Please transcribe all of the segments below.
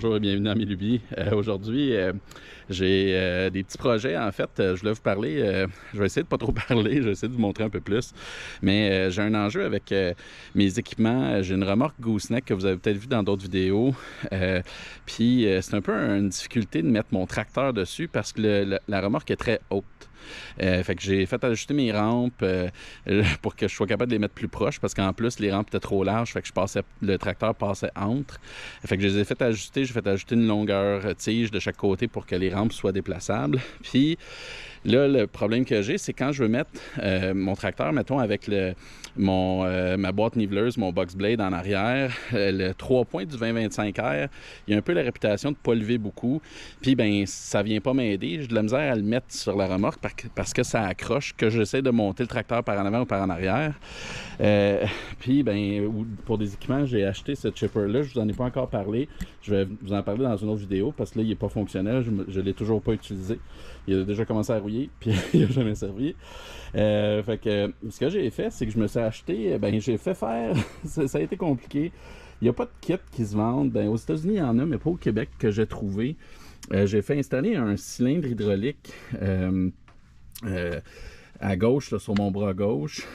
Bonjour et bienvenue dans mes lubies. Aujourd'hui, j'ai des petits projets. En fait, je voulais vous parler. Je vais essayer de pas trop parler, je vais essayer de vous montrer un peu plus. Mais j'ai un enjeu avec mes équipements. J'ai une remorque Gooseneck que vous avez peut-être vu dans d'autres vidéos. Puis c'est un peu une difficulté de mettre mon tracteur dessus parce que la remorque est très haute. Fait que j'ai fait ajuster mes rampes pour que je sois capable de les mettre plus proches parce qu'en plus les rampes étaient trop larges, fait que le tracteur passait entre. Fait que je les ai fait ajuster, j'ai fait ajouter une longueur tige de chaque côté pour que les rampes soient déplaçables. Puis là, le problème que j'ai, c'est quand je veux mettre mon tracteur, mettons, avec ma boîte niveleuse, mon box blade en arrière, le 3 points du 2025R, il y a un peu la réputation de ne pas lever beaucoup. Puis, ben ça vient pas m'aider. J'ai de la misère à le mettre sur la remorque parce que ça accroche, que j'essaie de monter le tracteur par en avant ou par en arrière. Puis, ben pour des équipements, j'ai acheté ce chipper-là. Je vous en ai pas encore parlé. Je vais vous en parler dans une autre vidéo parce que là, il n'est pas fonctionnel. Je ne l'ai toujours pas utilisé. Il a déjà commencé à rouiller, puis il n'a jamais servi. Fait que ce que j'ai fait, c'est que je me suis acheté, j'ai fait faire, ça a été compliqué. Il n'y a pas de kit qui se vendent. Aux États-Unis, il y en a, mais pas au Québec que j'ai trouvé. J'ai fait installer un cylindre hydraulique à gauche, là, sur mon bras gauche.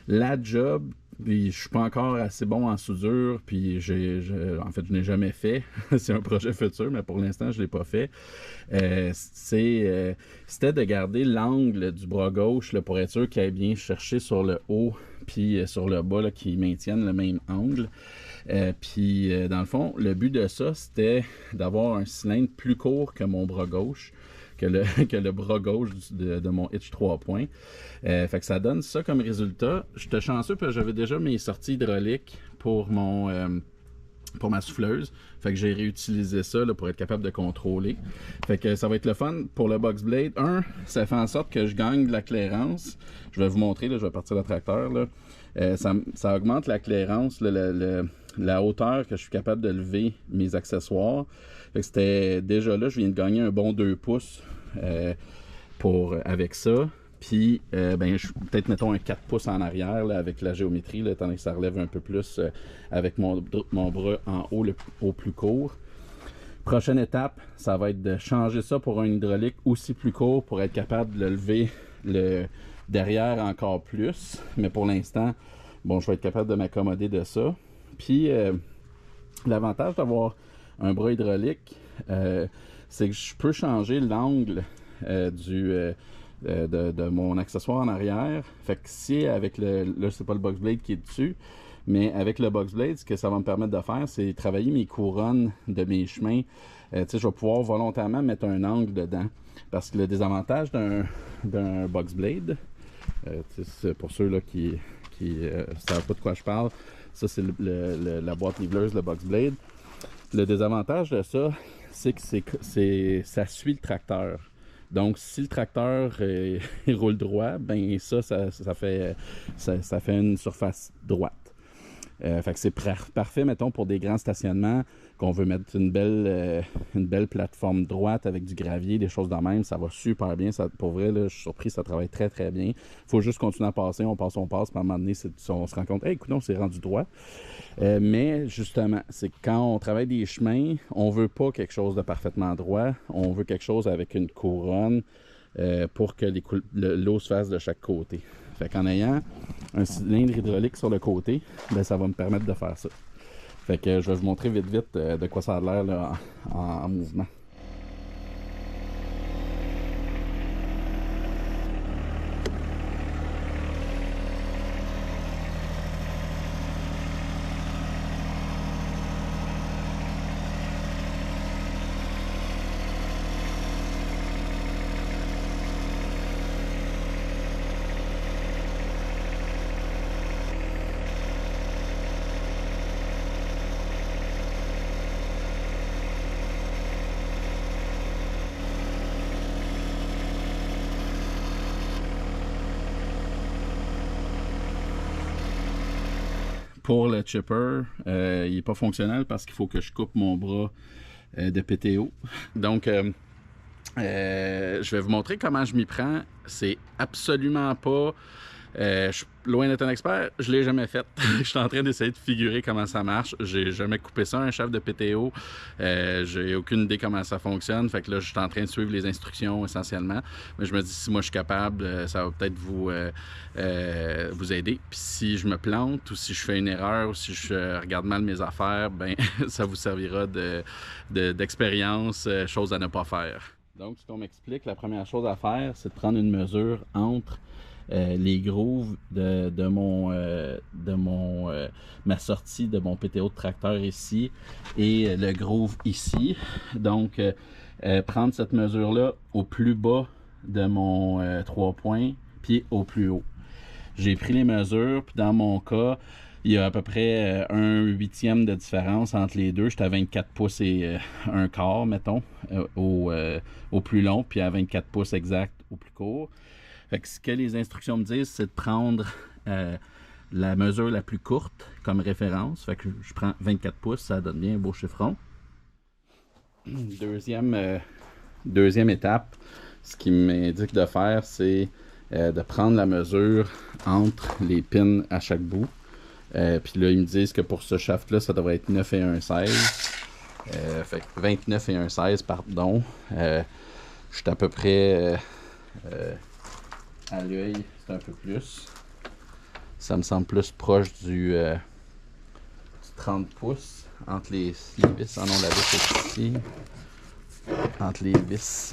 La job, puis je suis pas encore assez bon en soudure, puis en fait, je n'ai jamais fait. C'est un projet futur, mais pour l'instant, je ne l'ai pas fait. C'était de garder l'angle du bras gauche là, pour être sûr qu'il ait bien cherché sur le haut puis sur le bas, qu'il maintienne le même angle. Puis dans le fond, le but de ça, c'était d'avoir un cylindre plus court que mon bras gauche. Que le bras gauche de mon hitch 3 points. Fait que ça donne ça comme résultat. J'étais chanceux parce que j'avais déjà mes sorties hydrauliques pour ma souffleuse. Fait que j'ai réutilisé ça là, pour être capable de contrôler. Fait que ça va être le fun pour le box blade. Ça fait en sorte que je gagne de la clairance. Je vais vous montrer, là, je vais partir le tracteur. Là. Ça augmente la clairance, la hauteur que je suis capable de lever mes accessoires. Fait que c'était déjà là, je viens de gagner un bon 2 pouces avec ça. Puis, peut-être mettons un 4 pouces en arrière là, avec la géométrie, là, étant donné que ça relève un peu plus avec mon bras en haut, au plus court. Prochaine étape, ça va être de changer ça pour un hydraulique aussi plus court pour être capable de lever le derrière encore plus. Mais pour l'instant, bon, je vais être capable de m'accommoder de ça. Puis, l'avantage d'avoir un bras hydraulique, c'est que je peux changer l'angle de mon accessoire en arrière. Fait que si avec là c'est pas le box blade qui est dessus, mais avec le box blade, ce que ça va me permettre de faire, c'est travailler mes couronnes de mes chemins. Je vais pouvoir volontairement mettre un angle dedans. Parce que le désavantage d'un box blade, c'est pour ceux là qui savent pas de quoi je parle, ça c'est la boîte niveleuse, le box blade. Le désavantage de ça, c'est que ça suit le tracteur. Donc, si le tracteur il roule droit, ben ça fait une surface droite. Fait que c'est parfait, mettons, pour des grands stationnements, qu'on veut mettre une belle plateforme droite avec du gravier, des choses de même. Ça va super bien. Pour vrai, là, je suis surpris, ça travaille très, très bien. Il faut juste continuer à passer. On passe, puis à un moment donné, on se rend compte, hey, écoute, on s'est rendu droit. Mais justement, c'est que quand on travaille des chemins, on veut pas quelque chose de parfaitement droit. On veut quelque chose avec une couronne pour que l'eau se fasse de chaque côté. Fait qu'en ayant un cylindre hydraulique sur le côté, ça va me permettre de faire ça. Fait que je vais vous montrer vite de quoi ça a l'air là, en mouvement. Pour le chipper, il n'est pas fonctionnel parce qu'il faut que je coupe mon bras de PTO. Donc, je vais vous montrer comment je m'y prends. C'est absolument pas Je suis loin d'être un expert, je l'ai jamais fait. Je suis en train d'essayer de figurer comment ça marche. J'ai jamais coupé ça, un chef de PTO. J'ai aucune idée comment ça fonctionne. Fait que là, je suis en train de suivre les instructions essentiellement. Mais je me dis, si moi je suis capable, ça va peut-être vous aider. Puis si je me plante ou si je fais une erreur ou si je regarde mal mes affaires, ben ça vous servira d'expérience, chose à ne pas faire. Donc, ce qu'on m'explique, la première chose à faire, c'est de prendre une mesure entre les grooves ma sortie de mon PTO de tracteur ici et le groove ici. Donc, prendre cette mesure-là au plus bas de mon 3 points, puis au plus haut. J'ai pris les mesures, puis dans mon cas, il y a à peu près un huitième de différence entre les deux. J'étais à 24 pouces et un quart, mettons, au plus long, puis à 24 pouces exact au plus court. Fait que ce que les instructions me disent, c'est de prendre la mesure la plus courte comme référence. Fait que je prends 24 pouces, ça donne bien un beau chiffron. Deuxième étape, ce qui m'indique de faire, c'est de prendre la mesure entre les pins à chaque bout. Puis là, ils me disent que pour ce shaft-là, ça devrait être 9 et 1 16. Fait que 29 et 1 16, pardon. Je suis à peu près à l'œil, c'est un peu plus. Ça me semble plus proche du 30 pouces entre les vis. Ah non, la vis est ici. Entre les vis.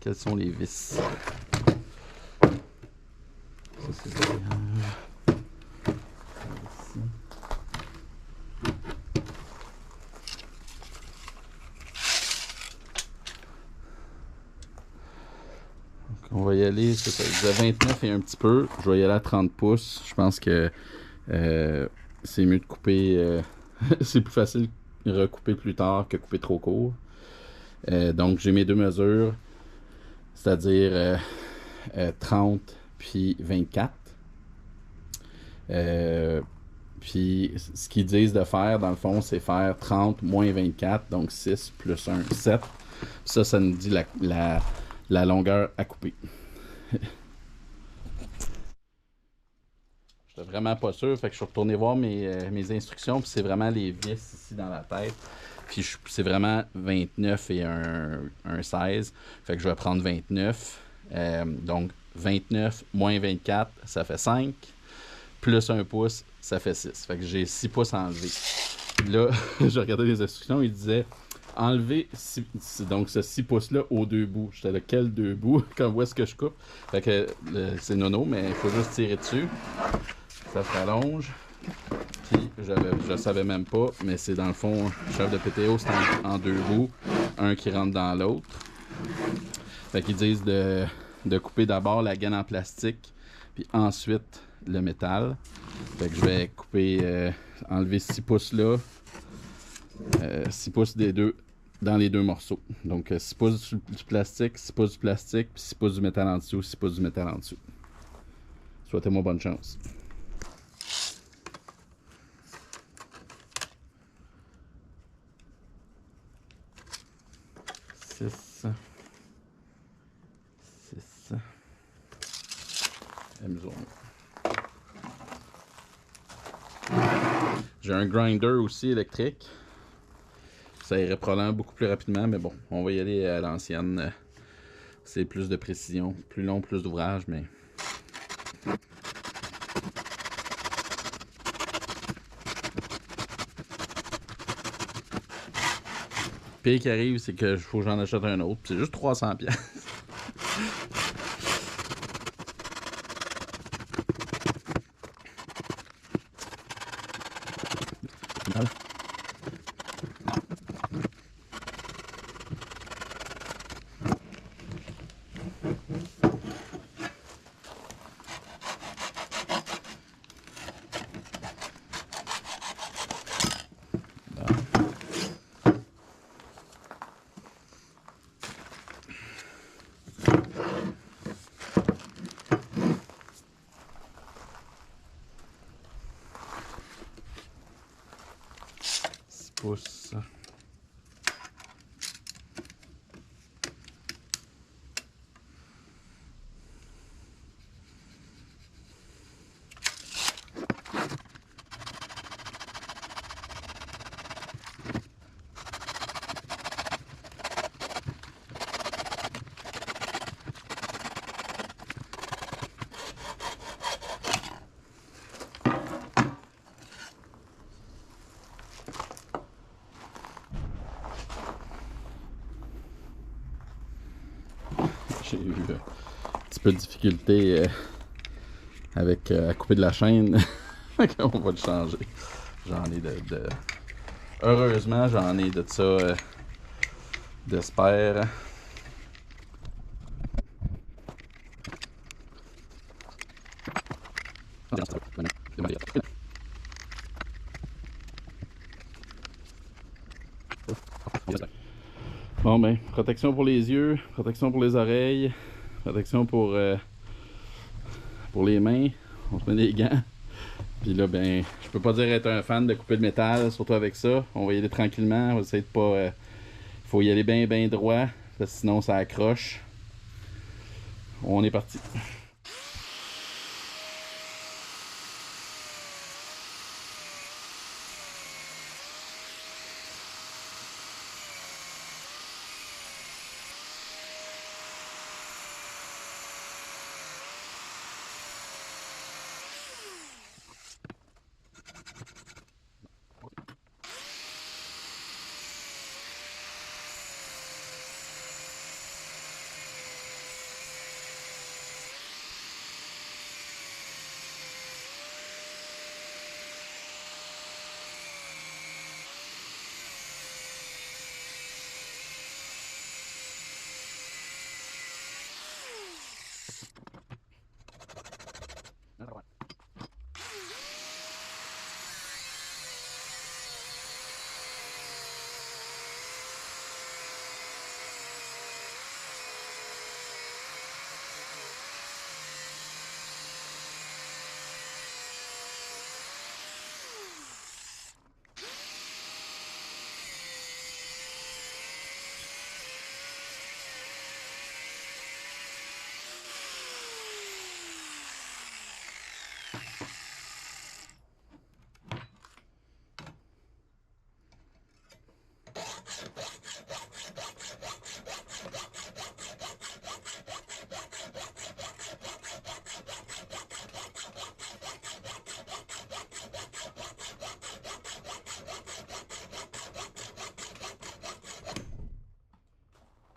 Quelles sont les vis? Ça, c'est derrière. Ici. Donc, on va y aller, c'est ça. Je disais 29 et un petit peu. Je vais y aller à 30 pouces. Je pense que c'est mieux de couper. C'est plus facile de recouper plus tard que couper trop court. Donc, j'ai mes deux mesures, c'est-à-dire 30 puis 24. Puis, ce qu'ils disent de faire, dans le fond, c'est faire 30 moins 24, donc 6 plus 1, 7. Ça nous dit la longueur à couper. J'étais vraiment pas sûr, fait que je suis retourné voir mes instructions, puis c'est vraiment les vis ici dans la tête. Puis c'est vraiment 29 et un 16. Fait que je vais prendre 29. Donc 29 moins 24, ça fait 5. Plus 1 pouce, ça fait 6. Fait que j'ai 6 pouces enlevés. Là, j'ai regardé les instructions, il disait enlever donc ce 6 pouces-là aux deux bouts. J'étais là, quel deux bouts? Comme où est-ce que je coupe? Fait que c'est nono, mais il faut juste tirer dessus. Ça se rallonge. Puis je savais même pas, mais c'est dans le fond, chef de PTO, c'est en deux bouts, un qui rentre dans l'autre. Fait qu'ils disent de couper d'abord la gaine en plastique, puis ensuite le métal. Fait que je vais couper, enlever 6 pouces là, 6 pouces des deux, dans les deux morceaux. Donc 6 pouces du plastique, 6 pouces du plastique, puis 6 pouces du métal en dessous, 6 pouces du métal en dessous. Souhaitez-moi bonne chance. 6. J'ai un grinder aussi électrique. Ça irait probablement beaucoup plus rapidement, mais bon, on va y aller à l'ancienne. C'est plus de précision, plus long, plus d'ouvrage, mais... Le pire qui arrive, c'est que faut que j'en achète un autre. C'est juste 300$. Voilà. Pouces. j'ai eu un petit peu de difficulté avec à couper de la chaîne. On va le changer. J'en ai Heureusement, j'en ai de ça de spare. Bon ben, protection pour les yeux, protection pour les oreilles, protection pour les mains. On se met des gants. Puis là, ben, je peux pas dire être un fan de couper le métal, surtout avec ça. On va y aller tranquillement. On va essayer de pas... faut y aller bien droit, parce que sinon ça accroche. On est parti.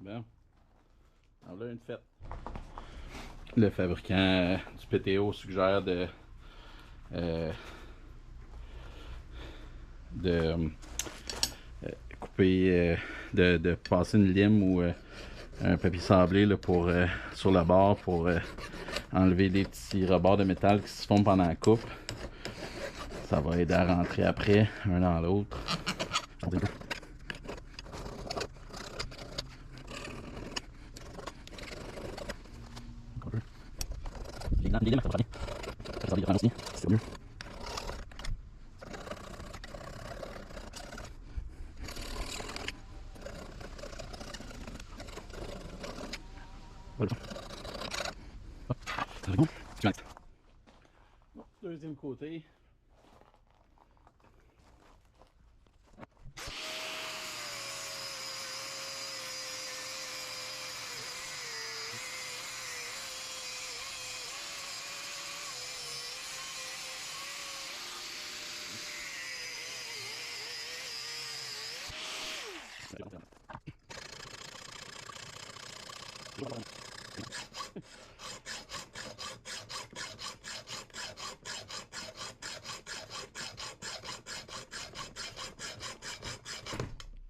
Bon, alors là, une fête. Le fabricant du PTO suggère de couper, de passer une lime ou un papier sablé là, pour, sur le bord pour enlever les petits rebords de métal qui se font pendant la coupe. Ça va aider à rentrer après, un dans l'autre. Les limes, ça va bien. Ça va bien aussi, c'est mieux. Voilà. C'est bon? Bon, deuxième côté.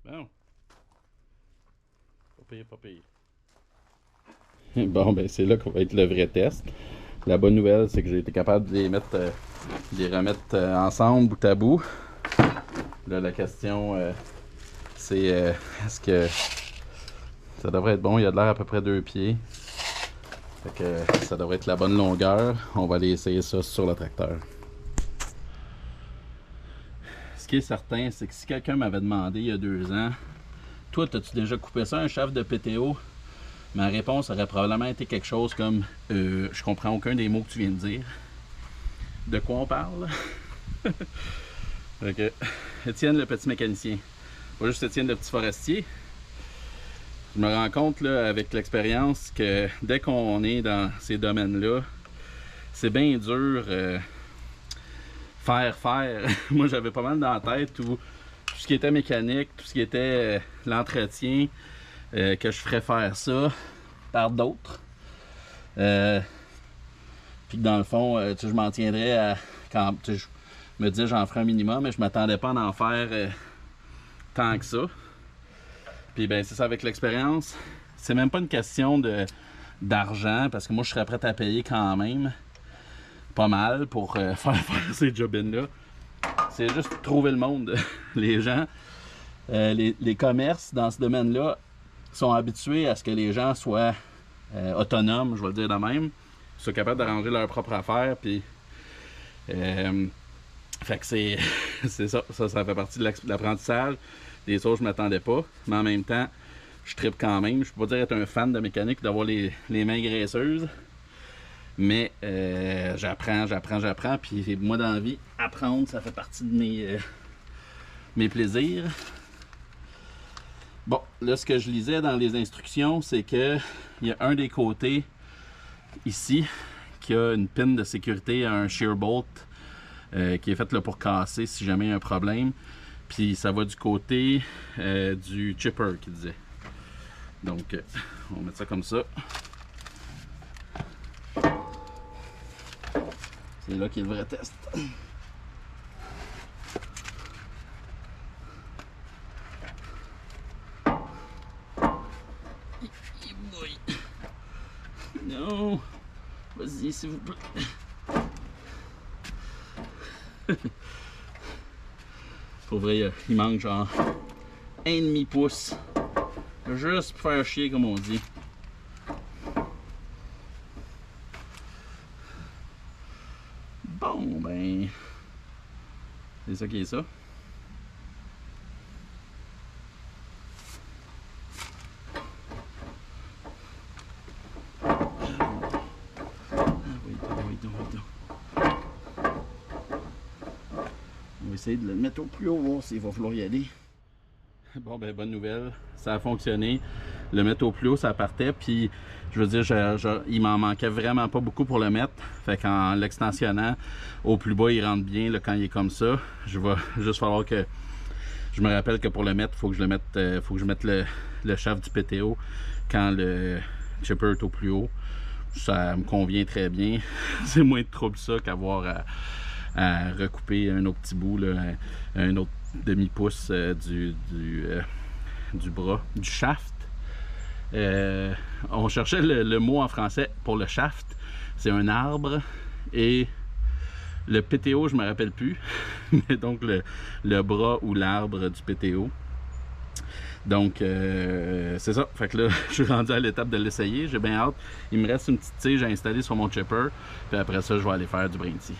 Bon. Pas pire. Bon, ben c'est là qu'on va être le vrai test. La bonne nouvelle, c'est que j'ai été capable de les mettre, de les remettre ensemble, bout à bout. Là, la question, c'est est-ce que ça devrait être bon? Il y a de l'air à peu près 2 pieds. Fait que ça devrait être la bonne longueur. On va aller essayer ça sur le tracteur. Ce qui est certain, c'est que si quelqu'un m'avait demandé il y a 2 ans, toi, as-tu déjà coupé ça, un shaft de PTO? Ma réponse aurait probablement été quelque chose comme je comprends aucun des mots que tu viens de dire. De quoi on parle? Ok. Étienne, le petit mécanicien. Pas juste Étienne, le petit forestier. Je me rends compte là, avec l'expérience que dès qu'on est dans ces domaines-là, c'est bien dur faire. Moi, j'avais pas mal dans la tête où tout ce qui était mécanique, tout ce qui était l'entretien, que je ferais faire ça. par d'autres. Puis dans le fond, je m'en tiendrais à... Quand je me disais j'en ferais un minimum, mais je m'attendais pas à en faire tant que ça. Puis ben c'est ça, avec l'expérience, c'est même pas une question d'argent, parce que moi je serais prêt à payer quand même pas mal pour faire ces job-ins-là. C'est juste trouver le monde. Les gens, les commerces dans ce domaine-là sont habitués à ce que les gens soient autonomes, je vais le dire de même, soient capables d'arranger leur propre affaire, puis fait que c'est ça fait partie de l'apprentissage. Des choses je m'attendais pas, mais en même temps, je trippe quand même. Je peux pas dire être un fan de mécanique, d'avoir les mains graisseuses, mais j'apprends, puis moi dans la vie, apprendre, ça fait partie de mes plaisirs. Bon, là, ce que je lisais dans les instructions, c'est que il y a un des côtés ici qui a une pin de sécurité, un shear bolt qui est fait là pour casser si jamais il y a un problème. Puis ça va du côté du chipper, qui disait. Donc, on va mettre ça comme ça. C'est là qu'il y a le vrai test. Non, vas-y s'il vous plaît. Pour vrai, il manque genre 1,5 pouce. Juste pour faire chier, comme on dit. Bon, ben... c'est ça qui est ça. On va essayer de le mettre au plus haut, voir s'il va falloir y aller. Bon, ben bonne nouvelle, ça a fonctionné. Le mettre au plus haut, ça partait, puis je veux dire, il m'en manquait vraiment pas beaucoup pour le mettre. Fait qu'en l'extensionnant au plus bas, il rentre bien là, quand il est comme ça. Je vais juste falloir que je me rappelle que pour le mettre, faut que je mette le shaft du PTO quand le chipper est au plus haut. Ça me convient très bien. C'est moins de trouble ça qu'avoir à recouper un autre petit bout, là, un autre demi-pouce du bras, du shaft. On cherchait le mot en français pour le shaft. C'est un arbre, et le PTO, je me rappelle plus, mais donc le bras ou l'arbre du PTO. Donc c'est ça, fait que là je suis rendu à l'étape de l'essayer, j'ai bien hâte. Il me reste une petite tige à installer sur mon chipper, puis après ça je vais aller faire du brinty.